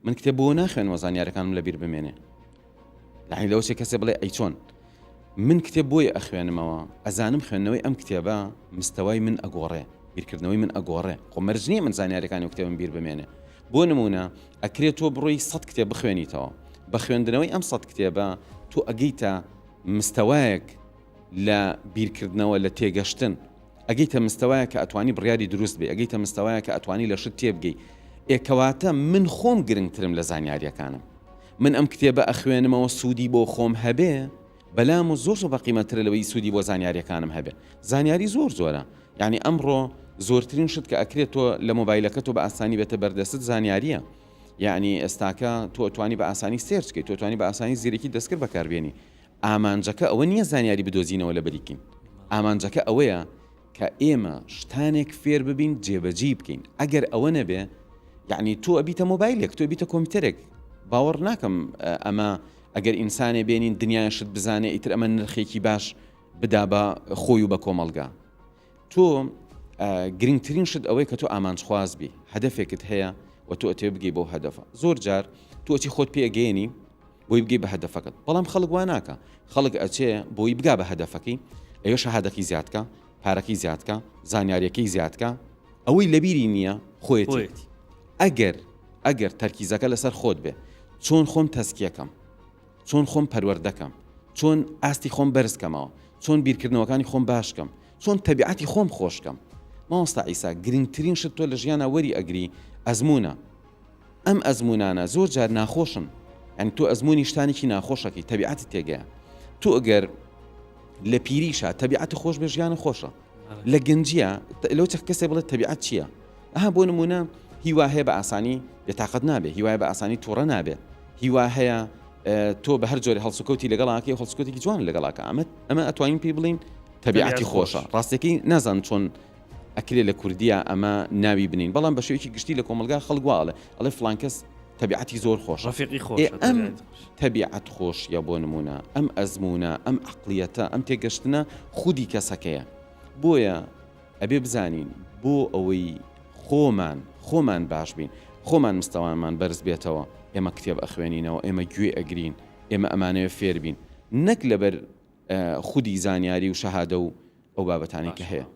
من کتێب بۆ ناخوێنەوە زانیاریەکانم لەبیر بمێنێ. لەحین لەوەی کەسێ بڵێ ئەی چۆن من کتێب بۆیە ئەخوێنمەوە ئەزانم خوێندنەوەی ئەم کتێبە مستەوای من ئەگۆڕێ، بیرکردنەوەی من ئەگۆڕێ. خۆ مەرج نییە من زانیاریەکانی و کتێبم بیر بمێنێ. بۆ نمونە ئەکرێت تۆ بڕۆی 100 کتێب بخوێنیتەوە، بە خوێندنەوەی ئەم 100 کتێبە تۆ ئەگەیتە مستەوایەک لە بیرکردنەوە لە تێگەشتن، ئەگەیتە مستەوایە کە ئەتوانی بڕیاری دروست بێ، ئەگەیتە مستەوایە کە ئەتوانی لە شت تێبگەی. ئێکەواتە من خۆم گرنگترم لە زانیاریەکانم. من ئەم کتێبە ئەخوێنمەوە سوودی بۆ خۆم هەبێ، بەلام و زۆر بە قیمەترە لەوەی سوودی بۆ زانیاریەکانم هەبێ. زانیاری زۆرە، یعنی ئەمڕۆ زۆرترین شت کە ئەکرێت تۆ لە مۆبایلەکە تۆ بە ئاسانی بێتە بەردەست زانیاریە. یعنی ئێستاکە تۆ ئەتوانی بە ئاسانی سێرچ بکەیت، تۆ ئەتوانی بە ئاسانی زیرەکی دەستکرد بەکاربێنی. ئامانجەکە ئەوە نییە زانیاری بدۆزینەوە لە بەریکین. ئامانجەکە ئەوەیە کە ئێمە شتانێک فێر ببین جێبەجێ بکەین. ئەگەر ئەوە نەبێ، یعنی تۆ ئەبیتە مۆبایلێک، تۆ ئەبیتە کۆمپیوتەرێک. باوەڕ ناکەم ئەمە ئەگەر ئینسانێ بێنین دنیای شت بزانێ ئیتر ئەمە نرخێکی باش بدا بە خۆی و بە کۆمەڵگا. تۆ گرنگترین شت ئەوەی کە تۆ ئامانجخواز بی، هەدەفێکت هەیە و تۆ ئەتێ بگەی بۆ هەدەفە. زۆر جار تۆ خۆت پێگەێنی بۆی بگەی بە هەدەفەکەت، بەڵام خەڵک وا ناکە. خەڵک ئەچێ بۆی بگا بە هەدەفەکەی، ئەوە شەهادەکی زیادکە، پارەکەی زیادکە، زانیاریەکەی زیادکە، ئەوەی لەبیری نییە خۆیەتی. ئەگەر تەرکیزەکە لەسەر خۆت بێ، چۆن خۆم تەسکیەکەم، چۆن خۆم پەروەردەکەم، چۆن ئاستی خۆم بەرزکەمەوە، چۆن بیرکردنەوەکانی خۆم باشکەم، چۆن تەبیعەتی خۆم خۆشکەم. مامۆستا عیسا گرنگترین شت تۆ لە ژیانە وەری ئەگری ئەزمونە. ئەم ئەزمونانە زۆر جار ناخۆشن، ئەن تۆ ئەزمونی شتانێکی ناخۆشەکەی تەبیعەتی تێگەیە. تۆ ئەگەر لە پیریشە تەبیعەتی خۆش بێ ژیانە خۆشە، لە گەنجیە لەو چەک کەسێ بڵێت تەبیعەت چییە؟ بۆ نمونە هیوا هەیە بە ئاسانی بێتاقەت نابێ، هیوایە بە ئاسانی تووڕە نابێ، هیوا هەیە تۆ بە هەر جۆرە هەڵسوکەوتی لەگەڵاکەی هەڵسوکەوتێکی جوان لەگەڵاکە. ئەمە ئەتوانین پێی بڵین تەبیعەتی خۆشە. ڕاستەکەی نازان چۆن ئەکرێ لە کوردیە ئەمە ناوی بنین، بەڵام بە شێوەیەکی گشتی لە کۆمەلگا خەڵک واڵێ ئەڵێ فڵان کەس تەبیعەتی زۆر خۆشە، ڕەفیقی خۆش. ئەم تەبیعەت خۆشیە بۆ نمونە، ئەم ئەزمونە، ئەم عەقلیەتە، ئەم تێگەشتنە خودی کەسەکەیە. بۆیە ئەبێ بزانین بۆ ئەوەی خۆمان باش بین، خۆمان مستەوانمان بەرز بێتەوە، ئێمە کتێب ئەخوێنینەوە، ئێمە گوێ ئەگرین، ئێمە ئەمانەوە فێر بین، نەک لەبەر خودی زانیاری و شەهادە و ئەو بابەتانی کە هەیە.